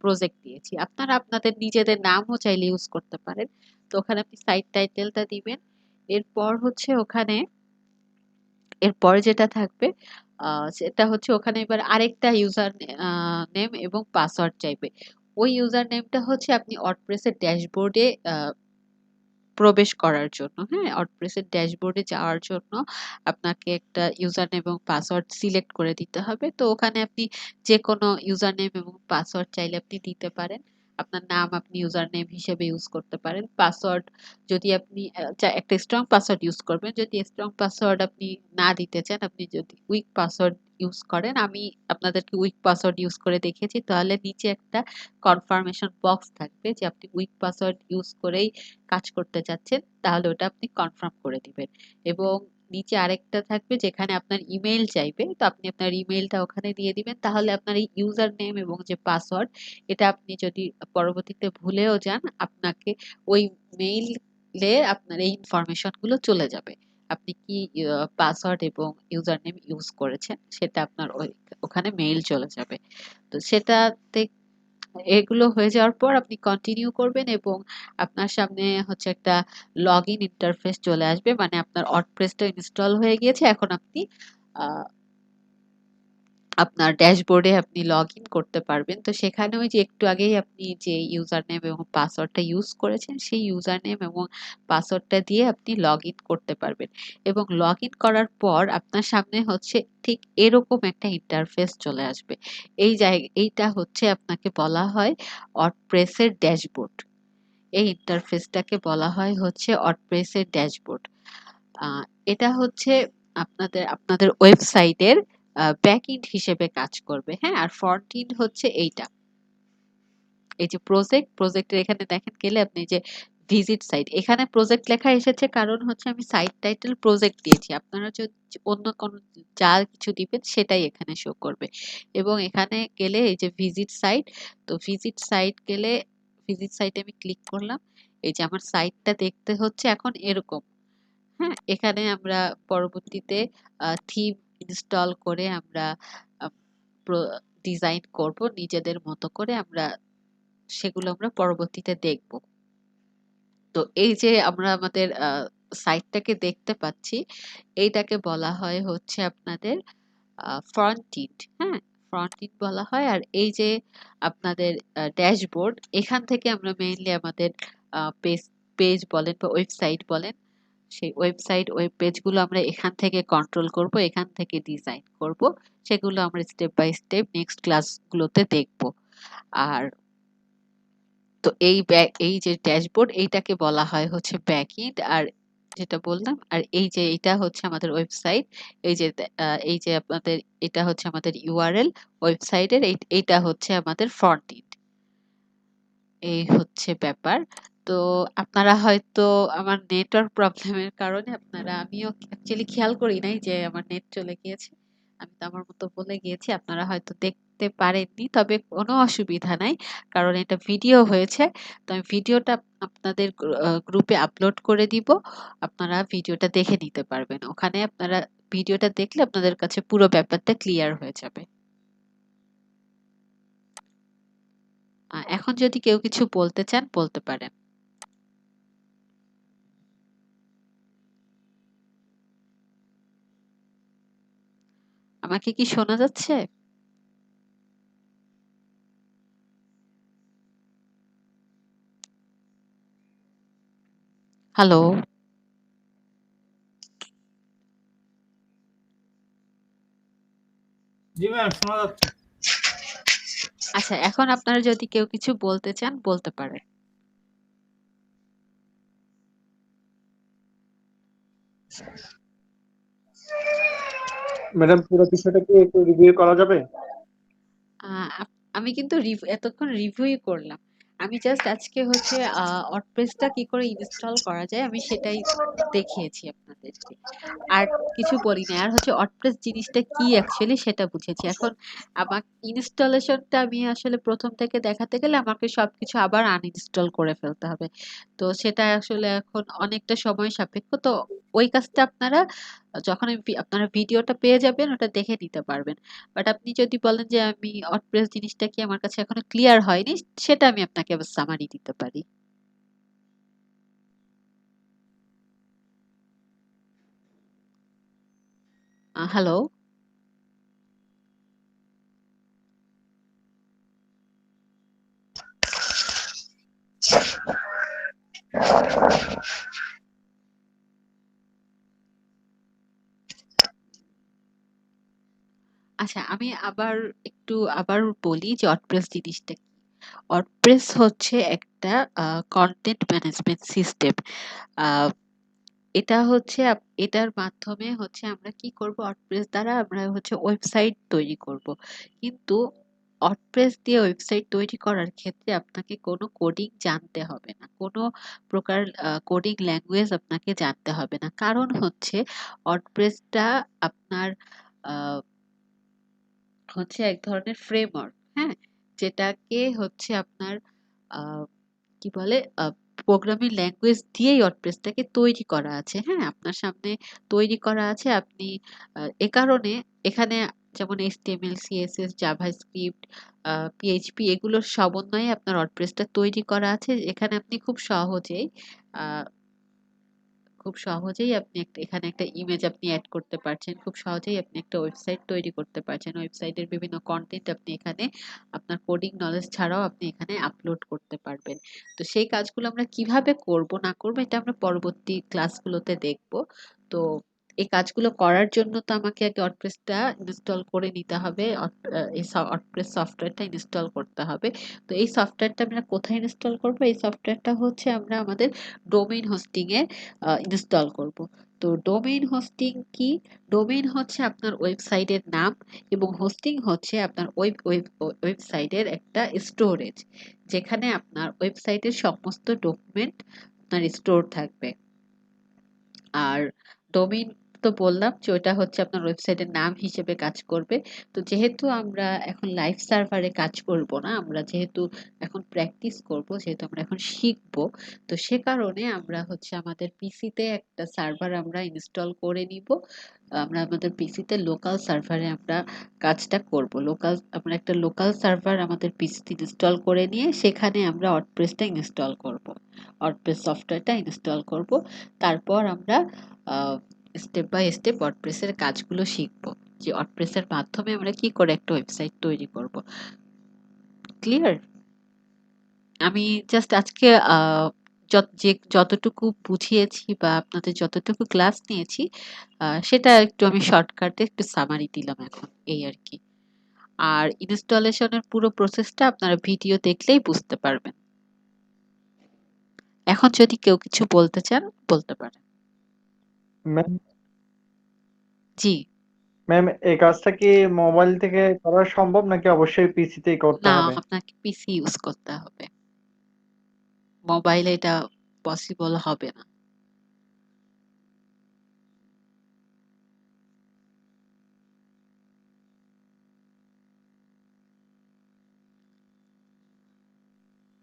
প্রজেক্ট দিয়েছি। আপনারা আপনাদের নিজেদের নামও চাইলে ইউজ করতে পারেন। তো ওখানে আপনি সাইট টাইটেলটা দিবেন। এরপর হচ্ছে ওখানে এরপর যেটা থাকবে সেটা হচ্ছে ওখানে এবার আরেকটা ইউজার নেম এবং পাসওয়ার্ড চাইবে। ওই ইউজার নেমটা হচ্ছে আপনি ওয়ার্ডপ্রেসের ড্যাশবোর্ডে প্রবেশ করার জন্য, হ্যাঁ, ওয়ার্ডপ্রেসের ড্যাশবোর্ডে যাওয়ার জন্য আপনাকে একটা ইউজার নেম এবং পাসওয়ার্ড সিলেক্ট করে দিতে হবে। তো ওখানে আপনি যে কোনো ইউজার নেম এবং পাসওয়ার্ড চাইলে আপনি দিতে পারেন। আপনার নাম আপনি ইউজার নেম হিসেবে ইউজ করতে পারেন। পাসওয়ার্ড যদি আপনি একটা স্ট্রং পাসওয়ার্ড ইউজ করবেন, যদি স্ট্রং পাসওয়ার্ড আপনি না দিতে চান, আপনি যদি উইক পাসওয়ার্ড ইউজ করেন, আমি আপনাদেরকে উইক পাসওয়ার্ড ইউজ করে দেখিয়েছি, তাহলে নিচে একটা কনফার্মেশন বক্স থাকবে যে আপনি উইক পাসওয়ার্ড ইউজ করেই কাজ করতে চাচ্ছেন, তাহলে ওটা আপনি কনফার্ম করে দিবেন। এবং নিচে আরেকটা থাকবে যেখানে আপনার ইমেইল চাইবে, তো আপনি আপনার ইমেইলটা ওখানে দিয়ে দিবেন, তাহলে আপনার এই ইউজার নেম এবং যে পাসওয়ার্ড এটা আপনি যদি পরবর্তীতে ভুলেও যান, আপনাকে ওই মেইলে আপনার এই ইনফরমেশন গুলো চলে যাবে। আপনি কি পাসওয়ার্ড এবং ইউজার নেম ইউজ করেছেন সেটা আপনার ওখানে মেইল চলে যাবে। তো সেটাতে এগুলো হয়ে যাওয়ার পর আপনি কন্টিনিউ করবেন এবং আপনার সামনে হচ্ছে একটা লগ ইন ইন্টারফেস চলে আসবে, মানে আপনার ওয়ার্ডপ্রেসটা ইনস্টল হয়ে গিয়েছে। এখন আপনি আহ, আপনার ড্যাশবোর্ডে আপনি লগ ইন করতে পারবেন। তো সেখানে ওই যে একটু আগেই আপনি যে ইউজার নেম এবং পাসওয়ার্ডটা ইউজ করেছেন সেই ইউজার নেম এবং পাসওয়ার্ডটা দিয়ে আপনি লগ ইন করতে পারবেন এবং লগ ইন করার পর আপনার সামনে হচ্ছে ঠিক এরকম একটা ইন্টারফেস চলে আসবে। এইটা হচ্ছে আপনাকে বলা হয় ওয়ার্ডপ্রেসের ড্যাশবোর্ড। এই ইন্টারফেসটাকে বলা হয় হচ্ছে ওয়ার্ডপ্রেসের ড্যাশবোর্ড। আহ, এটা হচ্ছে আপনাদের আপনাদের ওয়েবসাইটের ব্যাক এন্ড হিসেবে কাজ করবে, হ্যাঁ। আর ফ্রন্ট এন্ড হচ্ছে এইটা, এই যে প্রজেক্টের এখানে দেখেন গেলে আপনি যে ভিজিট সাইট, এখানে প্রজেক্ট লেখা এসেছে কারণ হচ্ছে আমি সাইট টাইটেল প্রজেক্ট দিয়েছি। আপনারা যদি অন্য কোনো যা কিছু দিবেন সেটাই এখানে শো করবে। এবং এখানে গেলে এই যে ভিজিট সাইট, তো ভিজিট সাইট গেলে ভিজিট সাইটে আমি ক্লিক করলাম। এই যে আমার সাইটটা দেখতে হচ্ছে এখন এরকম, হ্যাঁ। এখানে আমরা পরবর্তীতে থিম ইনস্টল করে আমরা ডিজাইন করব নিজেদের মতো করে, আমরা সেগুলো আমরা পরবর্তীতে দেখব। তো এই যে আমরা আমাদের সাইটটাকে দেখতে পাচ্ছি, এইটাকে বলা হয় হচ্ছে আপনাদের ফ্রন্ট এন্ড, হ্যাঁ। ফ্রন্ট এন্ড বলা হয়। আর এই যে আপনাদের ড্যাশবোর্ড, এখান থেকে আমরা মেইনলি আমাদের পেজ পেজ বলেন বা ওয়েবসাইট বলেন, সেই ওয়েব পেজগুলো আমরা এখান থেকে কন্ট্রোল করব, এখান থেকে ডিজাইন করব। সেগুলো আমরা স্টেপ বাই স্টেপ নেক্সট ক্লাসগুলোতে দেখব। আর তো এই যে ড্যাশবোর্ড এইটাকে বলা হয় হচ্ছে ব্যাকএন্ড। আর যেটা বললাম, আর এই যে এটা হচ্ছে আমাদের ওয়েবসাইট, এই যে আপনাদের এটা হচ্ছে আমাদের ইউআরএল ওয়েবসাইটের, এইটা হচ্ছে আমাদের ফ্রন্ট এন্ড। এই হচ্ছে ব্যাপার। তো আপনারা হয়তো আমার নেটওয়ার্ক প্রবলেমের কারণে আমিও অ্যাকচুয়ালি খেয়াল করি নাই যে আমার নেট চলে গিয়েছে। আমি তো আমার মতো বলে গিয়েছি, আপনারা হয়তো দেখতে পারেননি, তবে কোনো অসুবিধা নাই কারণ এটা ভিডিও হয়েছে। তো আমি ভিডিওটা আপনাদের গ্রুপে আপলোড করে দিব, আপনারা ভিডিওটা দেখে নিতে পারবেন। ওখানে আপনারা ভিডিওটা দেখলে আপনাদের কাছে পুরো ব্যাপারটা ক্লিয়ার হয়ে যাবে। এখন যদি কেউ কিছু বলতে চান বলতে পারেন। আমাকে কি শোনা যাচ্ছে? হ্যালো? জি ম্যাম, শোনা যাচ্ছে। আচ্ছা, এখন আপনারা যদি কেউ কিছু বলতে চান বলতে পারেন। ম্যাডাম পুরো বিষয়টা কি একটু রিভিউ করা যাবে? আমি কিন্তু এতক্ষণ রিভিউই করলাম। আমি জাস্ট আজকে হচ্ছে ওয়ার্ডপ্রেসটা কি করে ইনস্টল করা যায় আমি সেটাই দেখিয়েছি আপনাদেরকে। আর কিছু বলি নাই। আর হচ্ছে ওয়ার্ডপ্রেস জিনিসটা কি অ্যাকচুয়ালি সেটা বুঝেছি। এখন আমার ইনস্টলেশনটা আমি আসলে প্রথম থেকে দেখাতে গেলে আমাকে সবকিছু আবার আনইনস্টল করে ফেলতে হবে। তো সেটা আসলে এখন অনেকটা সময় সাপেক্ষ। তো ওই কাজটা যখন আপনারা ভিডিওটা পেয়ে যাবেন ওটা দেখে নিতে পারবেন। বাট আপনি যদি বলেন যে আমি ওয়ার্ডপ্রেস জিনিসটা কি আমার কাছে এখনো ক্লিয়ার হয়নি, সেটা আমি আপনাকে আবার সামারি দিতে পারি। হ্যালো? আচ্ছা, আমি আবার বলি যে ওয়ার্ডপ্রেস জিনিসটা কি। ওয়ার্ডপ্রেস হচ্ছে একটা কন্টেন্ট ম্যানেজমেন্ট সিস্টেম। এটা হচ্ছে এটার মাধ্যমে হচ্ছে আমরা কি করব, ওয়ার্ডপ্রেস দ্বারা আমরা হচ্ছে ওয়েবসাইট তৈরি করব। কিন্তু ওয়ার্ডপ্রেস দিয়ে ওয়েবসাইট তৈরি করার ক্ষেত্রে আপনাকে কোনো কোডিং জানতে হবে না, কোনো প্রকার কোডিং ল্যাঙ্গুয়েজ আপনাকে জানতে হবে না। কারণ হচ্ছে ওয়ার্ডপ্রেসটা আপনার আহ, হচ্ছে এক ধরনের ফ্রেমওয়ার্ক, হ্যাঁ। যেটাকে হচ্ছে আপনার আহ, কি বলে প্রোগ্রামিং ল্যাঙ্গুয়েজ দিয়েই ওয়ার্ডপ্রেসটাকে তৈরি করা আছে, হ্যাঁ। আপনার সামনে তৈরি করা আছে। আপনি এ কারণে এখানে যেমন এইচটিএমএল সিএসএস জাভাস্ক্রিপ্ট পিএইচপি এগুলোর সমন্বয়ে আপনার ওয়ার্ডপ্রেসটা তৈরি করা আছে। এখানে আপনি খুব সহজেই খুব সহজেই আপনি এখানে একটা ইমেজ আপনি অ্যাড করতে পারছেন। খুব সহজেই আপনি একটা ওয়েবসাইট তৈরি করতে পারছেন। ওয়েবসাইটের বিভিন্ন কনটেন্ট আপনি এখানে আপনার কোডিং নলেজ ছাড়াও আপনি এখানে আপলোড করতে পারবেন। তো সেই কাজগুলো আমরা কিভাবে করব না করব এটা আমরা পরবর্তী ক্লাসগুলোতে দেখব। তো এই কাজগুলো করার জন্য তো আমাকে আগে ওয়ার্ডপ্রেসটা ইনস্টল করে নিতে হবে। এই ওয়ার্ডপ্রেস সফটওয়্যারটা ইনস্টল করতে হবে। তো এই সফটওয়্যারটা আমরা কোথায় ইনস্টল করব? এই সফটওয়্যারটা হচ্ছে আমরা আমাদের ডোমেইন হোস্টিং এ ইনস্টল করব। তো ডোমেইন হোস্টিং কি? ডোমেইন হচ্ছে আপনার ওয়েবসাইটের নাম এবং হোস্টিং হচ্ছে আপনার ওয়েবসাইটের একটা স্টোরেজ, যেখানে আপনার ওয়েবসাইটের সমস্ত ডকুমেন্ট আপনার স্টোর থাকবে। আর ডোমেইন তো বললাম যে ওটা হচ্ছে আপনার ওয়েবসাইটের নাম হিসেবে কাজ করবে। তো যেহেতু আমরা এখন লাইভ সার্ভারে কাজ করব না, আমরা যেহেতু এখন প্র্যাকটিস করব, যেহেতু আমরা এখন শিখব, তো সে কারণে আমরা হচ্ছে আমাদের পিসিতে একটা সার্ভার আমরা ইনস্টল করে নিব। আমরা আমাদের পিসিতে লোকাল সার্ভারে আমরা কাজটা করব। আমরা একটা লোকাল সার্ভার আমাদের পিসিতে ইনস্টল করে নিয়ে সেখানে আমরা ওয়ার্ডপ্রেসটা ইনস্টল করব। ওয়ার্ডপ্রেস সফটওয়্যারটা ইনস্টল করব। তারপর আমরা স্টেপ বাই স্টেপ ওয়ার্ডপ্রেসের কাজগুলো শিখব, যে ওয়ার্ডপ্রেসের মাধ্যমে আমরা কি করে একটা ওয়েবসাইট তৈরি করব। ক্লিয়ার? আমি জাস্ট আজকে যতটুকু বুঝিয়েছি বা আপনাদের যতটুকু ক্লাস নিয়েছি সেটা একটু আমি শর্টকাটে একটু সামারি দিলাম এখন, এই আর কি। আর ইনস্টলেশনের পুরো প্রসেসটা আপনারা ভিডিও দেখলেই বুঝতে পারবেন। এখন যদি কেউ কিছু বলতে চান বলতে পারেন। ম্যাম জি। ম্যাম এই কাজটা কি মোবাইল থেকে করা সম্ভব নাকি অবশ্যই পিসি তেই করতে না, হবে? আপনাকে পিসি ইউজ করতে হবে, মোবাইলে এটা পসিবল হবে না।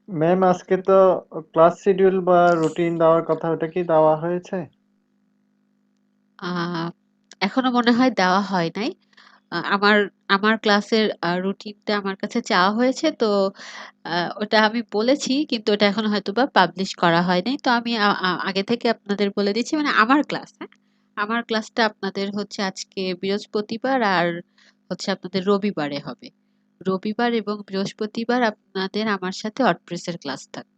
ম্যাম আজকে তো ক্লাস শিডিউল বা রুটিন দেওয়ার কথা, ওটা কি দেওয়া হয়েছে? এখনো মনে হয় দেওয়া হয় নাই। আমার আমার ক্লাসের রুটিনটা আমার কাছে চাওয়া হয়েছে, তো ওটা আমি বলেছি, কিন্তু ওটা এখন হয়তোবা পাবলিশ করা হয় নাই। তো আমি আগে থেকে আপনাদের বলে দিচ্ছি, মানে আমার ক্লাস, হ্যাঁ, আমার ক্লাসটা আপনাদের হচ্ছে আজকে বৃহস্পতিবার আর হচ্ছে আপনাদের রবিবারে হবে। রবিবার এবং বৃহস্পতিবার আপনাদের আমার সাথে ওয়ার্ডপ্রেসের ক্লাস থাকবে।